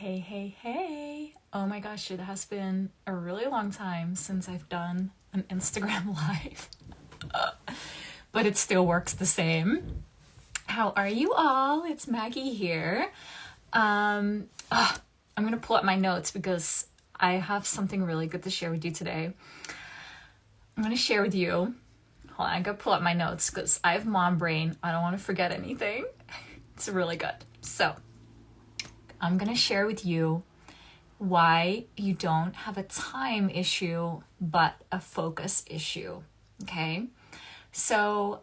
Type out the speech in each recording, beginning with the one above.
Hey. Oh my gosh, it has been a really long time since I've done an Instagram live, but it still works the same. How are you all? It's Maggie here. I'm gonna pull up my notes because I have something really good to share with you today. I'm gonna share with you. Hold on, I gotta pull up my notes because I have mom brain. I don't want to forget anything. It's really good. So, I'm going to share with you why you don't have a time issue, but a focus issue. Okay. So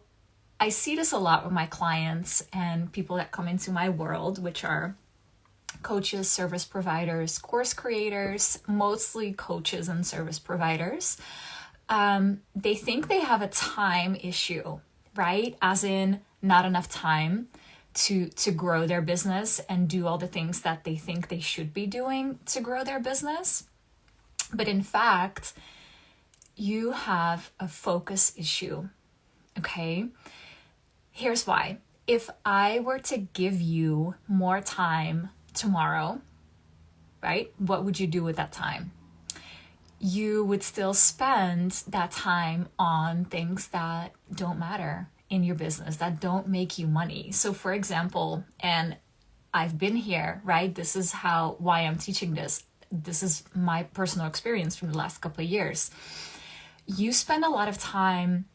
I see this a lot with my clients and people that come into my world, which are coaches, service providers, course creators, mostly coaches and service providers. They think they have a time issue, right? As in not enough time to grow their business and do all the things that they think they should be doing to grow their business. But in fact, you have a focus issue, okay? Here's why. If I were to give you more time tomorrow, right? What would you do with that time? You would still spend that time on things that don't matter in your business, that don't make you money. So for example, and I've been here, right? This is why I'm teaching this. This is my personal experience from the last couple of years. You spend a lot of time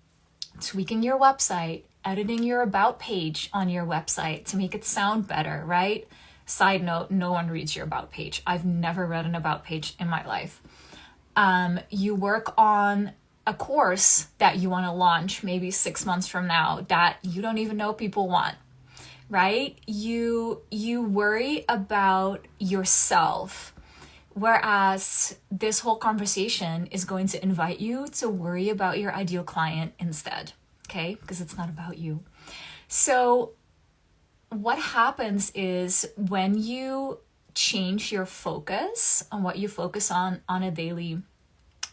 tweaking your website, editing your about page on your website to make it sound better, right? Side note, no one reads your about page. I've never read an about page in my life. You work on a course that you want to launch maybe 6 months from now that you don't even know people want, right? You worry about yourself, whereas this whole conversation is going to invite you to worry about your ideal client instead, okay? Because it's not about you. So what happens is when you change your focus on what you focus on a daily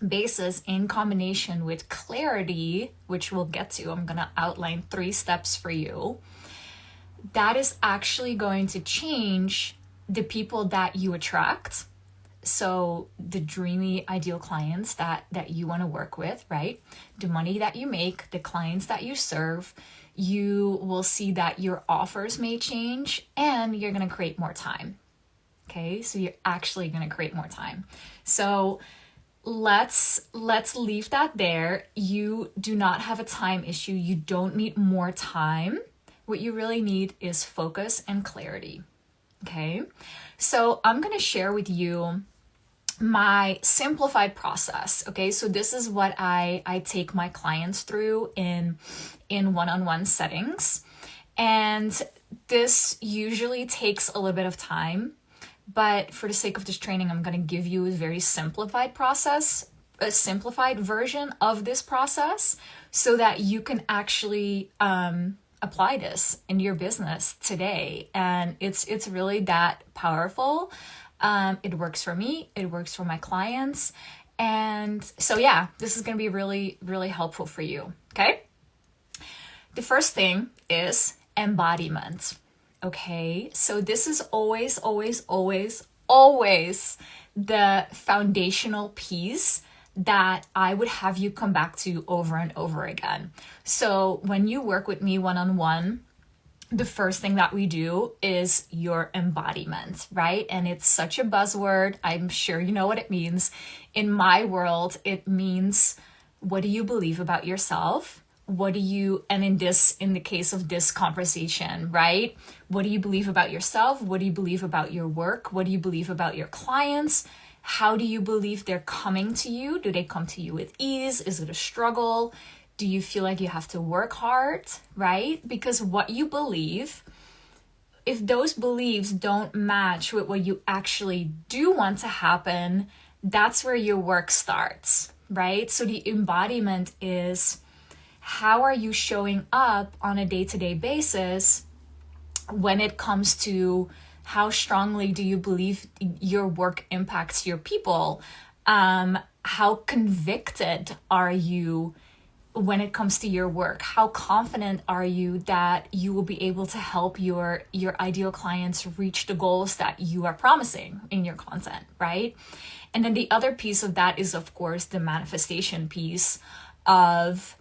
basis in combination with clarity, which we'll get to, I'm going to outline 3 steps for you, that is actually going to change the people that you attract. So the dreamy ideal clients that you want to work with, right? The money that you make, the clients that you serve, you will see that your offers may change and you're going to create more time. Okay, so you're actually going to create more time. So let's leave that there. You do not have a time issue. You don't need more time. What you really need is focus and clarity. Okay, so I'm going to share with you my simplified process. Okay, so this is what I take my clients through in one-on-one settings. And this usually takes a little bit of time. But for the sake of this training, I'm going to give you a very simplified process, a simplified version of this process so that you can actually apply this in your business today. And it's really that powerful. It works for me. It works for my clients. And so, yeah, this is going to be really, really helpful for you. Okay. The first thing is embodiment. Okay, so this is always the foundational piece that I would have you come back to over and over again. So when you work with me one-on-one, the first thing that we do is your embodiment, right? And it's such a buzzword. I'm sure you know what it means. In my world, it means, what do you believe about yourself? What do you, and in the case of this conversation, right? What do you believe about yourself? What do you believe about your work? What do you believe about your clients? How do you believe they're coming to you? Do they come to you with ease? Is it a struggle? Do you feel like you have to work hard, right? Because what you believe, if those beliefs don't match with what you actually do want to happen, that's where your work starts, right? So the embodiment is, how are you showing up on a day-to-day basis when it comes to how strongly do you believe your work impacts your people? How convicted are you when it comes to your work? How confident are you that you will be able to help your ideal clients reach the goals that you are promising in your content, right? And then the other piece of that is, of course, the manifestation piece of,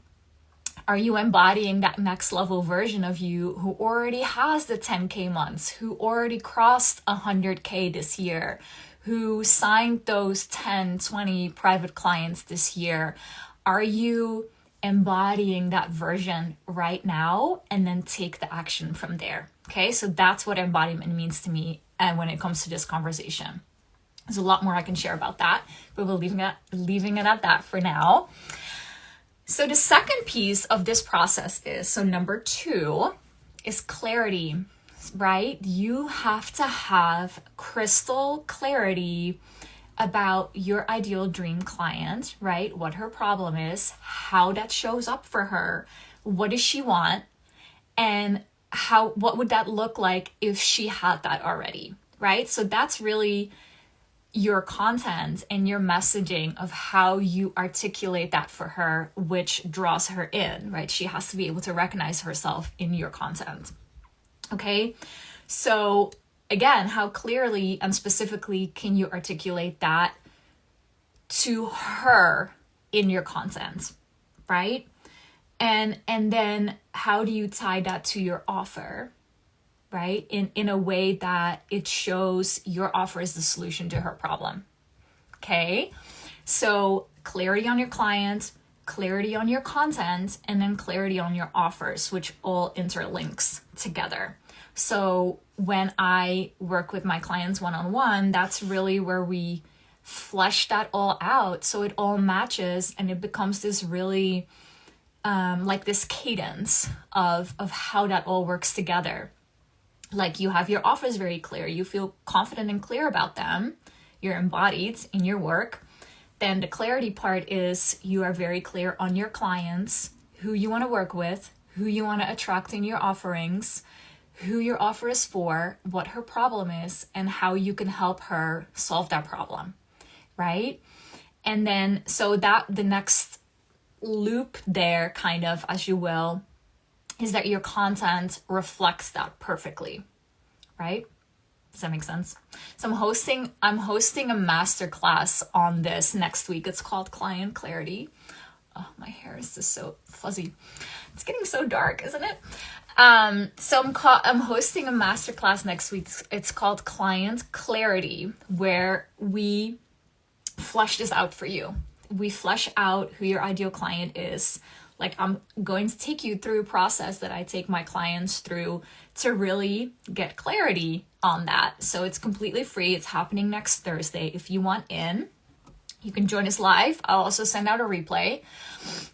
are you embodying that next level version of you who already has the 10K months, who already crossed 100K this year, who signed those 10, 20 private clients this year? Are you embodying that version right now, and then take the action from there? Okay, so that's what embodiment means to me. And when it comes to this conversation, there's a lot more I can share about that, but we're leaving it at that for now. So the second piece of this process is, so number 2 is clarity, right? You have to have crystal clarity about your ideal dream client, right? What her problem is, how that shows up for her, what does she want, and what would that look like if she had that already, right? So that's really your content and your messaging of how you articulate that for her, which draws her in, right? She has to be able to recognize herself in your content. Okay, so again, how clearly and specifically can you articulate that to her in your content, right? And then how do you tie that to your offer, right? In a way that it shows your offer is the solution to her problem. Okay, so clarity on your client, clarity on your content, and then clarity on your offers, which all interlinks together. So when I work with my clients one-on-one, that's really where we flesh that all out so it all matches, and it becomes this really like this cadence of how that all works together. Like, you have your offers very clear, you feel confident and clear about them, you're embodied in your work. Then the clarity part is you are very clear on your clients, who you want to work with, who you want to attract in your offerings, who your offer is for, what her problem is, and how you can help her solve that problem, right? And then, so that the next loop there, kind of, as you will, is that your content reflects that perfectly, right? Does that make sense? So I'm hosting a masterclass on this next week. It's called Client Clarity. Oh, my hair is just so fuzzy. It's getting so dark, isn't it? So I'm hosting a masterclass next week. It's called Client Clarity, where we flesh this out for you. We flesh out who your ideal client is. Like, I'm going to take you through a process that I take my clients through to really get clarity on that. So it's completely free. It's happening next Thursday. If you want in, you can join us live. I'll also send out a replay.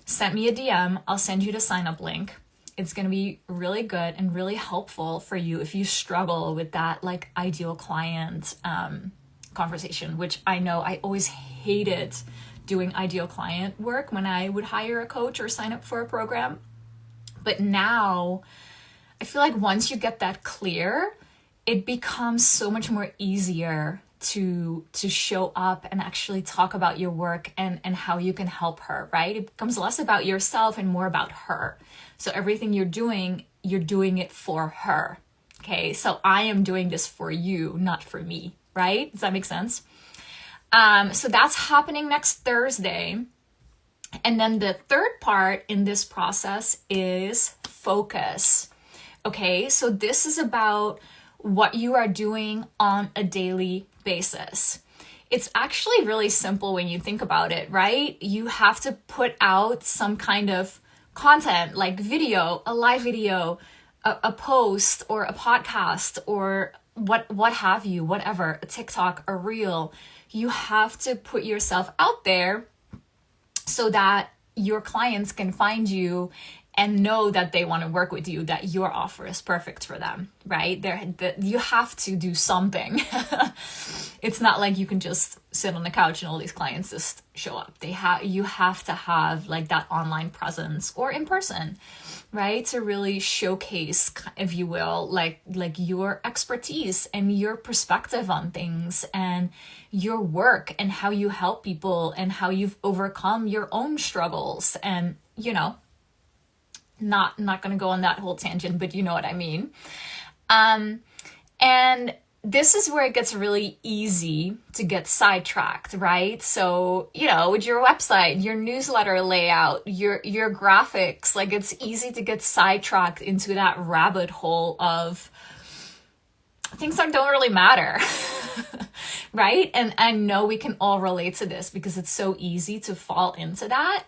Send me a DM. I'll send you the sign up link. It's going to be really good and really helpful for you if you struggle with that, like, ideal client conversation, which I know I always hated doing ideal client work when I would hire a coach or sign up for a program. But now I feel like once you get that clear, it becomes so much more easier to show up and actually talk about your work and how you can help her, right? It becomes less about yourself and more about her. So everything you're doing it for her. Okay, so I am doing this for you, not for me, right? Does that make sense? So that's happening next Thursday. And then the third part in this process is focus. Okay, so this is about what you are doing on a daily basis. It's actually really simple when you think about it, right? You have to put out some kind of content, like video, a live video, a post, or a podcast, or what have you, whatever, a TikTok, a reel. You have to put yourself out there so that your clients can find you and know that they want to work with you, that your offer is perfect for them, right? You have to do something. It's not like you can just sit on the couch and all these clients just show up. You have to have like that online presence or in person, right? To really showcase, if you will, like your expertise and your perspective on things and your work and how you help people and how you've overcome your own struggles and you know, not going to go on that whole tangent, but you know what I mean. And this is where it gets really easy to get sidetracked, right? So, you know, with your website, your newsletter layout, your graphics, like it's easy to get sidetracked into that rabbit hole of things that don't really matter, right? And I know we can all relate to this because it's so easy to fall into that.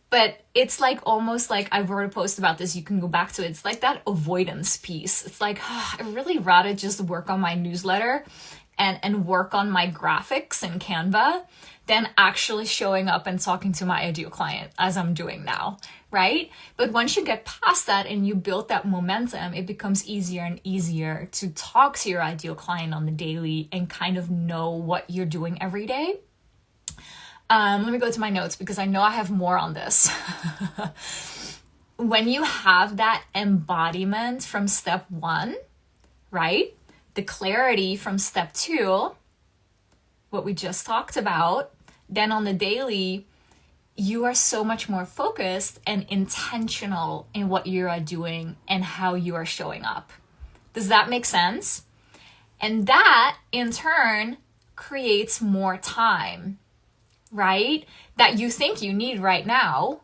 But it's like almost like I wrote a post about this. You can go back to it. It's like that avoidance piece. It's like, I'd really rather just work on my newsletter and work on my graphics in Canva than actually showing up and talking to my ideal client as I'm doing now, right? But once you get past that and you build that momentum, it becomes easier and easier to talk to your ideal client on the daily and kind of know what you're doing every day. Let me go to my notes because I know I have more on this. When you have that embodiment from step 1, right? The clarity from step 2, what we just talked about, then on the daily, you are so much more focused and intentional in what you are doing and how you are showing up. Does that make sense? And that in turn creates more time, right? That you think you need right now.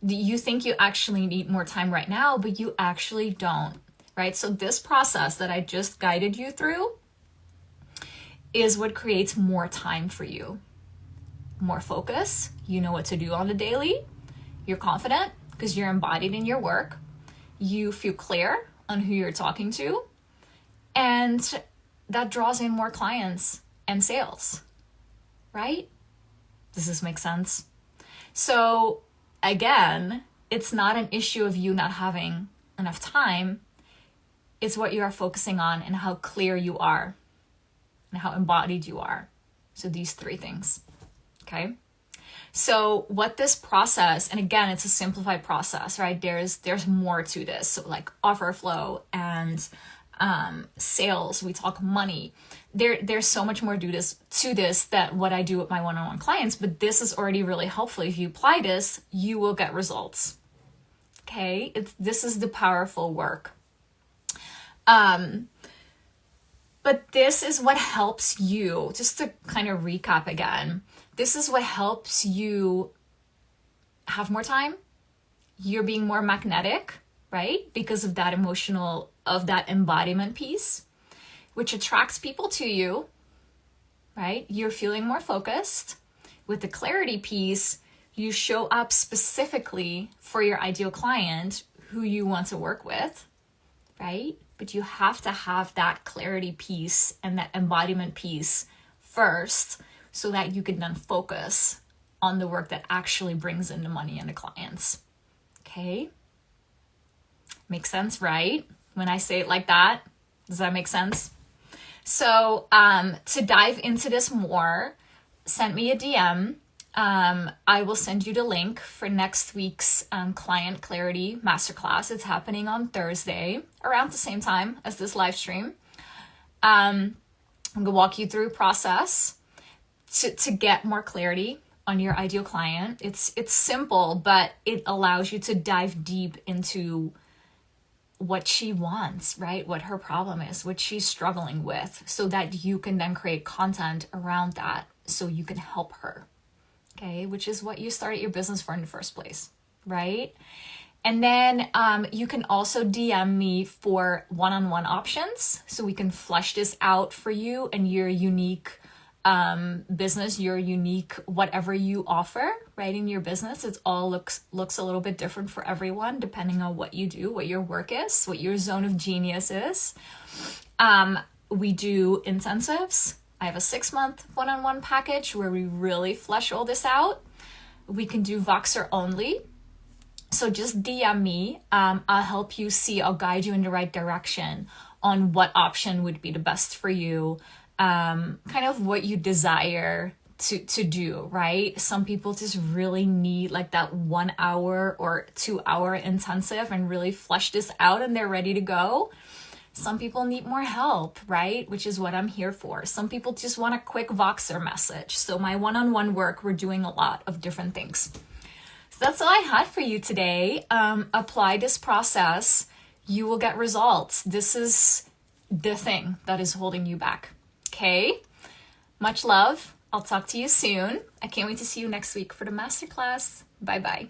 You think you actually need more time right now, but you actually don't, right? So this process that I just guided you through is what creates more time for you. More focus. You know what to do on the daily. You're confident because you're embodied in your work. You feel clear on who you're talking to. And that draws in more clients and sales, right? Does this make sense? So again, it's not an issue of you not having enough time. It's what you are focusing on and how clear you are and how embodied you are. So these 3 things, okay? So what this process, and again, it's a simplified process, right? There's more to this. So like offer flow and sales, we talk money. There's so much more to this that what I do with my one-on-one clients, but this is already really helpful. If you apply this, you will get results. Okay, this is the powerful work. But this is what helps you, just to kind of recap again, this is what helps you have more time. You're being more magnetic, right? Because of that of that embodiment piece, which attracts people to you, right? You're feeling more focused. With the clarity piece, you show up specifically for your ideal client who you want to work with, right? But you have to have that clarity piece and that embodiment piece first so that you can then focus on the work that actually brings in the money and the clients. Okay? Makes sense, right? When I say it like that, does that make sense? So to dive into this more, send me a DM. I will send you the link for next week's Client Clarity Masterclass. It's happening on Thursday around the same time as this live stream. I'm going to walk you through a process to get more clarity on your ideal client. It's simple, but it allows you to dive deep into what she wants, right? What her problem is, what she's struggling with, so that you can then create content around that so you can help her. Okay, which is what you started your business for in the first place, right? And then you can also DM me for one-on-one options so we can flesh this out for you and your unique business, your unique whatever you offer, right, in your business. It all looks a little bit different for everyone depending on what you do, what your work is, what your zone of genius is. We do intensives. I have a 6-month one-on-one package where we really flesh all this out. We can do Voxer only. So just DM me. I'll help you see, I'll guide you in the right direction on what option would be the best for you. Kind of what you desire to do, right? Some people just really need like that 1 hour or 2 hour intensive and really flesh this out and they're ready to go. Some people need more help, right? Which is what I'm here for. Some people just want a quick Voxer message. So my one-on-one work, we're doing a lot of different things. that's all I had for you today. Apply this process. You will get results. This is the thing that is holding you back. Okay? Much love. I'll talk to you soon. I can't wait to see you next week for the masterclass. Bye-bye.